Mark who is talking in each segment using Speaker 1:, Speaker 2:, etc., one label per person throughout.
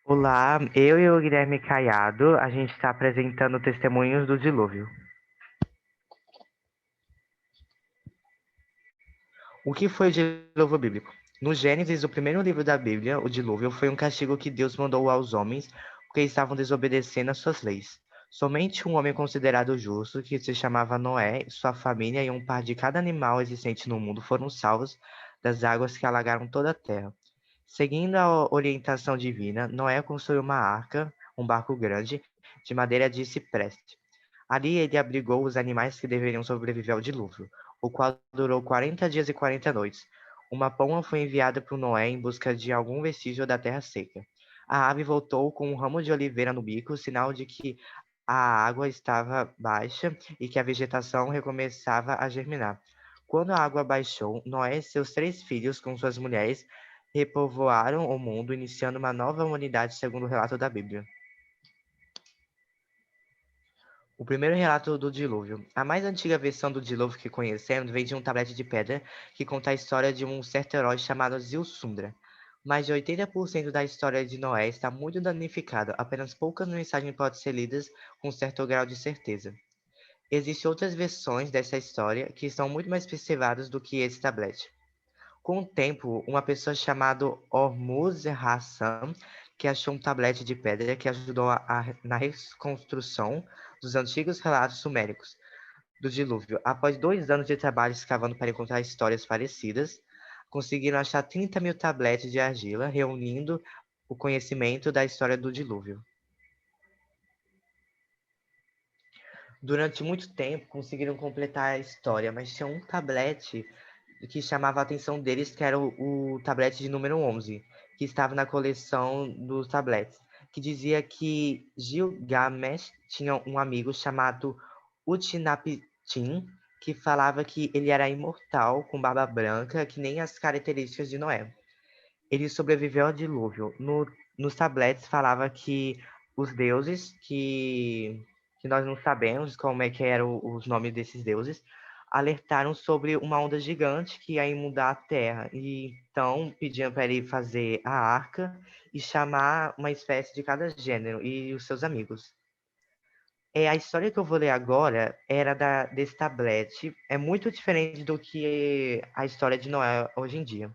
Speaker 1: Olá, eu e o Guilherme Caiado, a gente está apresentando testemunhos do dilúvio. O que foi o dilúvio bíblico? No Gênesis, o primeiro livro da Bíblia, o dilúvio foi um castigo que Deus mandou aos homens porque estavam desobedecendo às suas leis. Somente um homem considerado justo, que se chamava Noé, sua família e um par de cada animal existente no mundo foram salvos das águas que alagaram toda a terra. Seguindo a orientação divina, Noé construiu uma arca, um barco grande, de madeira de cipreste. Ali ele abrigou os animais que deveriam sobreviver ao dilúvio, o qual durou 40 dias e 40 noites. Uma pomba foi enviada por Noé em busca de algum vestígio da terra seca. A ave voltou com um ramo de oliveira no bico, sinal de que a água estava baixa e que a vegetação recomeçava a germinar. Quando a água baixou, Noé e seus 3 filhos, com suas mulheres, repovoaram o mundo, iniciando uma nova humanidade, segundo o relato da Bíblia. O primeiro relato do dilúvio. A mais antiga versão do dilúvio que conhecemos vem de um tablete de pedra que conta a história de um certo herói chamado Zilsundra. Mais de 80% da história de Noé está muito danificado, apenas poucas mensagens podem ser lidas com certo grau de certeza. Existem outras versões dessa história que são muito mais preservadas do que esse tablete. Com o tempo, uma pessoa chamada Hormuz Hassan, que achou um tablete de pedra que ajudou na reconstrução dos antigos relatos suméricos do dilúvio. Após 2 anos de trabalho escavando para encontrar histórias parecidas, conseguiram achar 30 mil tabletes de argila, reunindo o conhecimento da história do dilúvio. Durante muito tempo, conseguiram completar a história, mas tinha um tablete que chamava a atenção deles, que era o tablete de número 11, que estava na coleção dos tabletes, que dizia que Gilgamesh tinha um amigo chamado Utnapishtim, que falava que ele era imortal, com barba branca, que nem as características de Noé. Ele sobreviveu ao dilúvio. Nos tabletes falava que os deuses, que nós não sabemos como é que eram os nomes desses deuses, alertaram sobre uma onda gigante que ia inundar a terra. E então pediam para ele fazer a arca e chamar uma espécie de cada gênero e os seus amigos. A história que eu vou ler agora era desse tablete. É muito diferente do que a história de Noé hoje em dia.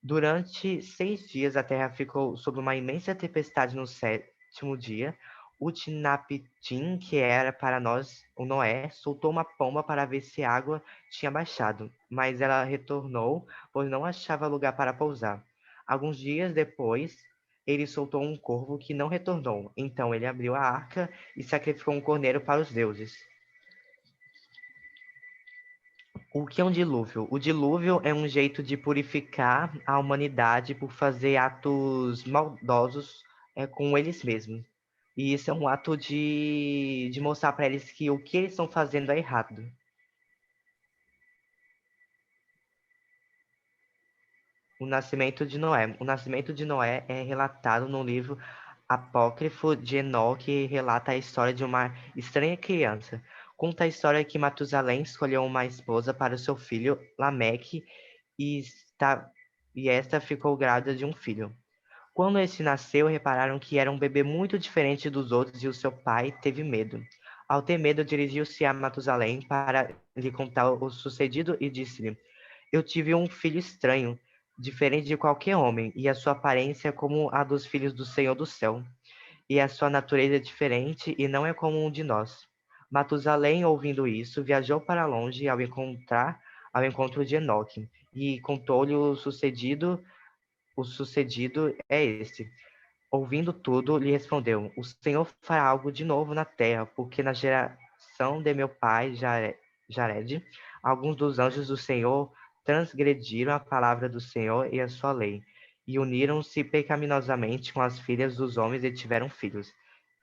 Speaker 1: Durante 6 dias, a terra ficou sob uma imensa tempestade no sétimo dia. Utnapishtim, que era para nós o Noé, soltou uma pomba para ver se a água tinha baixado, mas ela retornou, pois não achava lugar para pousar. Alguns dias depois, ele soltou um corvo que não retornou. Então ele abriu a arca e sacrificou um cordeiro para os deuses. O que é um dilúvio? O dilúvio é um jeito de purificar a humanidade por fazer atos maldosos com eles mesmos. E isso é um ato de mostrar para eles que o que eles estão fazendo é errado. O nascimento de Noé. O nascimento de Noé é relatado no livro apócrifo de Enoque, que relata a história de uma estranha criança. Conta a história que Matusalém escolheu uma esposa para o seu filho Lameque e, e esta ficou grávida de um filho. Quando esse nasceu, repararam que era um bebê muito diferente dos outros e o seu pai teve medo. Ao ter medo, dirigiu-se a Matusalém para lhe contar o sucedido e disse-lhe: Eu tive um filho estranho, diferente de qualquer homem, e a sua aparência é como a dos filhos do Senhor do céu, e a sua natureza é diferente e não é como um de nós. Matusalém, ouvindo isso, viajou para longe ao encontro de Enoque, e contou-lhe o sucedido. O sucedido é este. Ouvindo tudo, lhe respondeu: O Senhor fará algo de novo na terra, porque na geração de meu pai Jared, alguns dos anjos do Senhor transgrediram a palavra do Senhor e a sua lei, e uniram-se pecaminosamente com as filhas dos homens e tiveram filhos.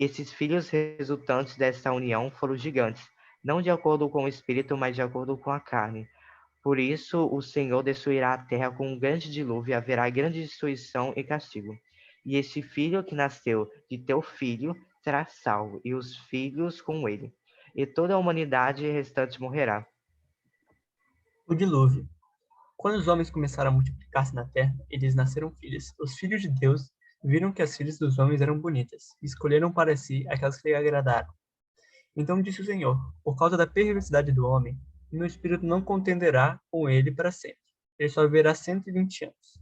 Speaker 1: Esses filhos resultantes dessa união foram gigantes, não de acordo com o espírito, mas de acordo com a carne. Por isso, o Senhor destruirá a terra com um grande dilúvio e haverá grande destruição e castigo. E este filho que nasceu de teu filho será salvo, e os filhos com ele. E toda a humanidade restante morrerá.
Speaker 2: O dilúvio. Quando os homens começaram a multiplicar-se na terra, eles nasceram filhos. Os filhos de Deus viram que as filhas dos homens eram bonitas, e escolheram para si aquelas que lhe agradaram. Então disse o Senhor: por causa da perversidade do homem, o meu espírito não contenderá com ele para sempre. Ele só viverá 120 anos.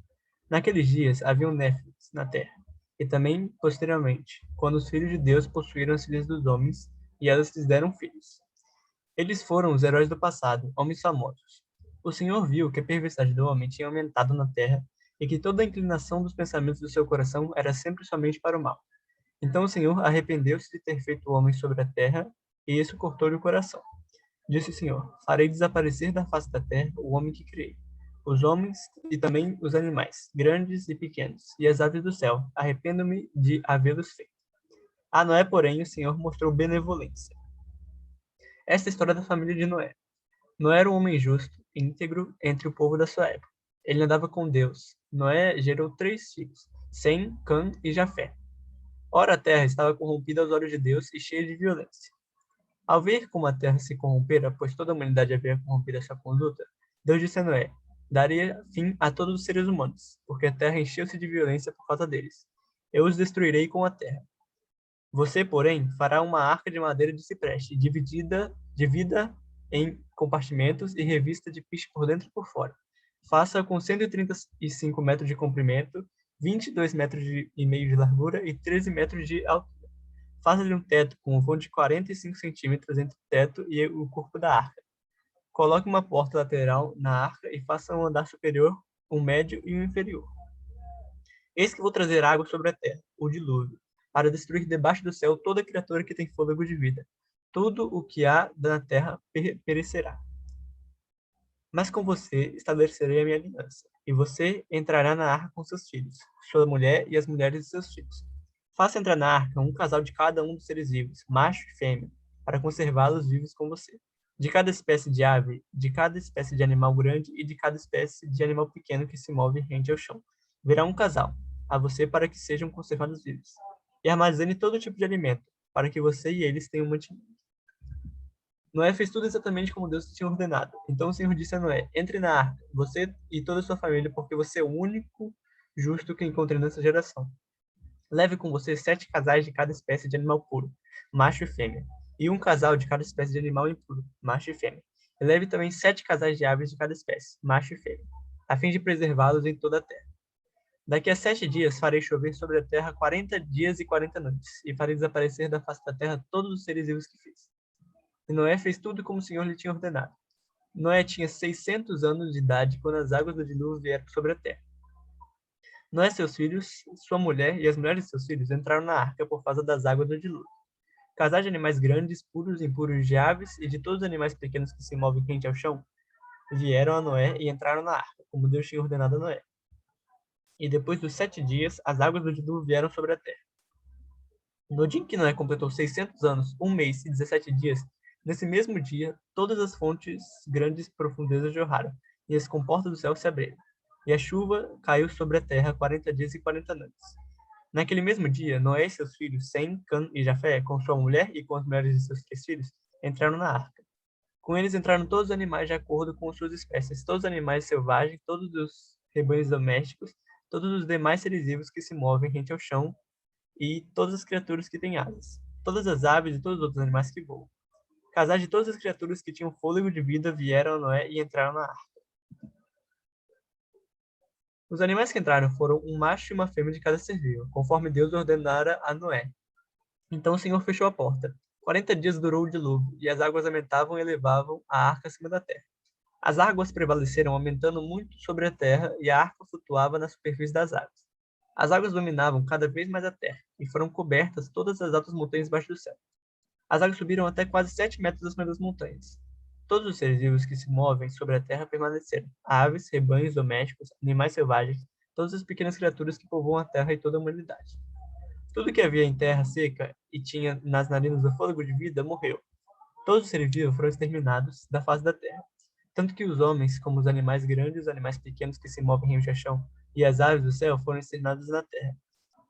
Speaker 2: Naqueles dias haviam néfilis na terra, e também posteriormente, quando os filhos de Deus possuíram as filhas dos homens, e elas lhes deram filhos. Eles foram os heróis do passado, homens famosos. O Senhor viu que a perversidade do homem tinha aumentado na terra, e que toda a inclinação dos pensamentos do seu coração era sempre somente para o mal. Então o Senhor arrependeu-se de ter feito o homem sobre a terra, e isso cortou-lhe o coração. Disse o Senhor: farei desaparecer da face da terra o homem que criei, os homens e também os animais, grandes e pequenos, e as aves do céu. Arrependo-me de havê-los feito. A Noé, porém, o Senhor mostrou benevolência. Esta é a história da família de Noé. Noé era um homem justo e íntegro entre o povo da sua época. Ele andava com Deus. Noé gerou 3 filhos, Sem, Cã e Jafé. Ora, a terra estava corrompida aos olhos de Deus e cheia de violência. Ao ver como a terra se corrompera, pois toda a humanidade havia corrompido a sua conduta, Deus disse a Noé: daria fim a todos os seres humanos, porque a terra encheu-se de violência por causa deles. Eu os destruirei com a terra. Você, porém, fará uma arca de madeira de cipreste, divida em compartimentos e revista de piche por dentro e por fora. Faça com 135 metros de comprimento, 22 metros e meio de largura e 13 metros de altura. Faça-lhe um teto com um vão de 45 centímetros entre o teto e o corpo da arca. Coloque uma porta lateral na arca e faça um andar superior, um médio e um inferior. Eis que vou trazer água sobre a terra, o dilúvio, para destruir debaixo do céu toda criatura que tem fôlego de vida. Tudo o que há na terra perecerá. Mas com você estabelecerei a minha aliança, e você entrará na arca com seus filhos, sua mulher e as mulheres de seus filhos. Faça entrar na arca um casal de cada um dos seres vivos, macho e fêmea, para conservá-los vivos com você. De cada espécie de ave, de cada espécie de animal grande e de cada espécie de animal pequeno que se move rente ao chão. Verá um casal, a você para que sejam conservados vivos. E armazene todo tipo de alimento, para que você e eles tenham mantimento. Noé fez tudo exatamente como Deus tinha ordenado. Então o Senhor disse a Noé: entre na arca, você e toda a sua família, porque você é o único justo que encontrei nessa geração. Leve com você 7 casais de cada espécie de animal puro, macho e fêmea, e um casal de cada espécie de animal impuro, macho e fêmea. E leve também 7 casais de aves de cada espécie, macho e fêmea, a fim de preservá-los em toda a terra. Daqui a 7 dias farei chover sobre a terra 40 dias e 40 noites, e farei desaparecer da face da terra todos os seres vivos que fiz. E Noé fez tudo como o Senhor lhe tinha ordenado. Noé tinha 600 anos de idade quando as águas do dilúvio vieram sobre a terra. Noé, seus filhos, sua mulher e as mulheres de seus filhos entraram na arca por causa das águas do dilúvio. Casais de animais grandes, puros e impuros, de aves e de todos os animais pequenos que se movem rente ao chão, vieram a Noé e entraram na arca, como Deus tinha ordenado a Noé. E depois dos 7 dias, as águas do dilúvio vieram sobre a terra. No dia em que Noé completou 600 anos, 1 mês e 17 dias, nesse mesmo dia, todas as fontes grandes profundezas jorraram, e as comportas do céu se abriram. E a chuva caiu sobre a terra 40 dias e 40 noites. Naquele mesmo dia, Noé e seus filhos, Sem, Cã e Jafé, com sua mulher e com as mulheres de seus 3 filhos, entraram na arca. Com eles entraram todos os animais de acordo com suas espécies, todos os animais selvagens, todos os rebanhos domésticos, todos os demais seres vivos que se movem rente ao chão, e todas as criaturas que têm asas, todas as aves e todos os outros animais que voam. Casais de todas as criaturas que tinham fôlego de vida vieram a Noé e entraram na arca. Os animais que entraram foram um macho e uma fêmea de cada ser vivo, conforme Deus ordenara a Noé. Então o Senhor fechou a porta. 40 dias durou o dilúvio, e as águas aumentavam e elevavam a arca acima da terra. As águas prevaleceram, aumentando muito sobre a terra, e a arca flutuava na superfície das águas. As águas dominavam cada vez mais a terra, e foram cobertas todas as altas montanhas debaixo do céu. As águas subiram até quase 7 metros acima das montanhas. Todos os seres vivos que se movem sobre a terra permaneceram: aves, rebanhos domésticos, animais selvagens, todas as pequenas criaturas que povoam a terra e toda a humanidade. Tudo que havia em terra seca e tinha nas narinas o fôlego de vida morreu. Todos os seres vivos foram exterminados da face da terra. Tanto que os homens, como os animais grandes, os animais pequenos que se movem em rio chão, e as aves do céu foram exterminados na terra.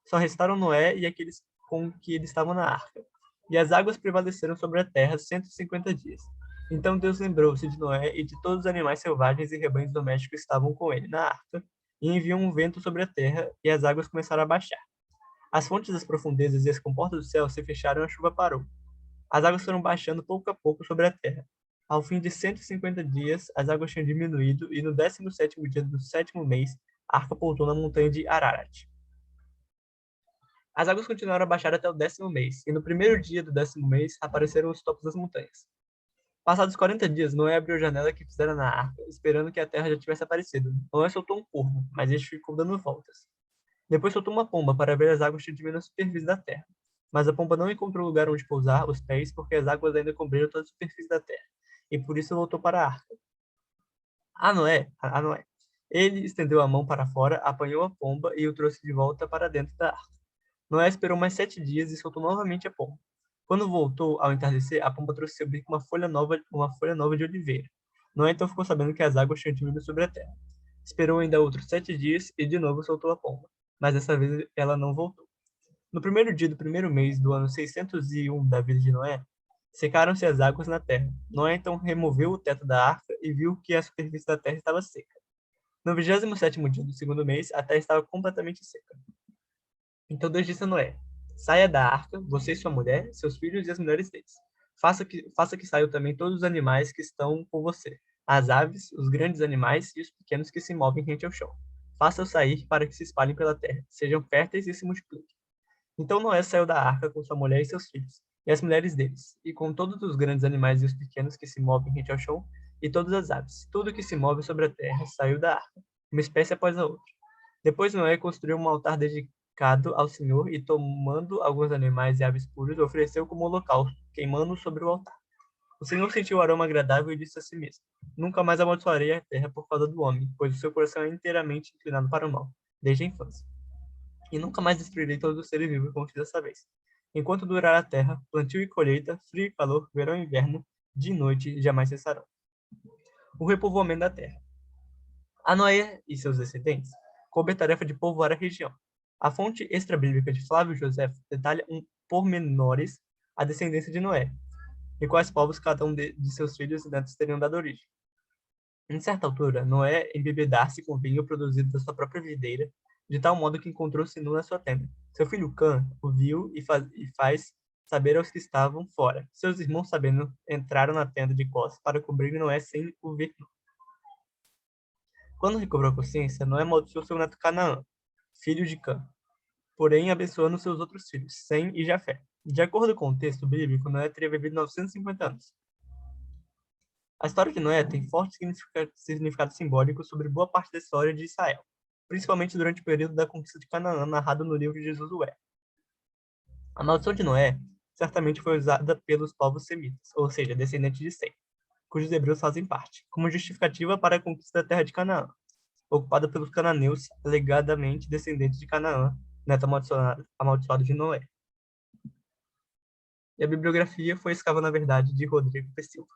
Speaker 2: Só restaram Noé e aqueles com que eles estavam na arca. E as águas prevaleceram sobre a terra 150 dias. Então Deus lembrou-se de Noé e de todos os animais selvagens e rebanhos domésticos que estavam com ele na arca, e enviou um vento sobre a terra, e as águas começaram a baixar. As fontes das profundezas e as comportas do céu se fecharam e a chuva parou. As águas foram baixando pouco a pouco sobre a terra. Ao fim de 150 dias, as águas tinham diminuído, e no 17º dia do 7º mês, a arca pousou na montanha de Ararat. As águas continuaram a baixar até o 10º mês, e no primeiro dia do 10º mês apareceram os topos das montanhas. Passados 40 dias, Noé abriu a janela que fizera na arca, esperando que a terra já tivesse aparecido. Noé soltou um corvo, mas este ficou dando voltas. Depois soltou uma pomba para ver as águas que tinham na superfície da terra. Mas a pomba não encontrou lugar onde pousar os pés, porque as águas ainda cobriram toda a superfície da terra, e por isso voltou para a arca. A Noé. Ele estendeu a mão para fora, apanhou a pomba e o trouxe de volta para dentro da arca. Noé esperou mais 7 dias e soltou novamente a pomba. Quando voltou ao entardecer, a pomba trouxe seu bico uma folha nova de oliveira. Noé então ficou sabendo que as águas tinham diminuído sobre a terra. Esperou ainda outros 7 dias e de novo soltou a pomba, mas dessa vez ela não voltou. No primeiro dia do primeiro mês do ano 601 da vida de Noé, secaram-se as águas na terra. Noé então removeu o teto da arca e viu que a superfície da terra estava seca. No 27º dia do segundo mês, a terra estava completamente seca. Então Deus disse a Noé: Saia da arca, você e sua mulher, seus filhos e as mulheres deles. Faça que saiam também todos os animais que estão com você, as aves, os grandes animais e os pequenos que se movem rente ao chão. Faça-os sair para que se espalhem pela terra, sejam férteis e se multipliquem. Então Noé saiu da arca com sua mulher e seus filhos, e as mulheres deles, e com todos os grandes animais e os pequenos que se movem rente ao chão, e todas as aves. Tudo que se move sobre a terra saiu da arca, uma espécie após a outra. Depois Noé construiu um altar dedicado ao Senhor e, tomando alguns animais e aves puros, ofereceu como holocausto, queimando sobre o altar. O Senhor sentiu o aroma agradável e disse a si mesmo: Nunca mais amaldiçoarei a terra por causa do homem, pois o seu coração é inteiramente inclinado para o mal, desde a infância. E nunca mais destruirei todos os seres vivos como fiz dessa vez. Enquanto durar a terra, plantio e colheita, frio e calor, verão e inverno, dia e noite jamais cessarão. O repovoamento da terra. A Noé e seus descendentes coube a tarefa de povoar a região. A fonte extra-bíblica de Flávio José detalha pormenores a descendência de Noé, e quais povos cada um de seus filhos e netos teriam dado origem. Em certa altura, Noé embebedar-se com vinho produzido da sua própria videira, de tal modo que encontrou-se nu na sua tenda. Seu filho Cã o viu e faz saber aos que estavam fora. Seus irmãos, sabendo, entraram na tenda de costas para cobrir Noé sem o ver. Quando recobrou a consciência, Noé amaldiçoou seu neto Canaã, filho de Cã, porém abençoando seus outros filhos, Sem e Jafé. De acordo com o texto bíblico, Noé teria vivido 950 anos. A história de Noé tem forte significado simbólico sobre boa parte da história de Israel, principalmente durante o período da conquista de Canaã, narrado no livro de Josué. A maldição de Noé certamente foi usada pelos povos semitas, ou seja, descendentes de Sem, cujos hebreus fazem parte, como justificativa para a conquista da terra de Canaã, ocupada pelos cananeus, alegadamente descendentes de Canaã, neto amaldiçoado de Noé. E a bibliografia foi escava na verdade de Rodrigo Pessoa.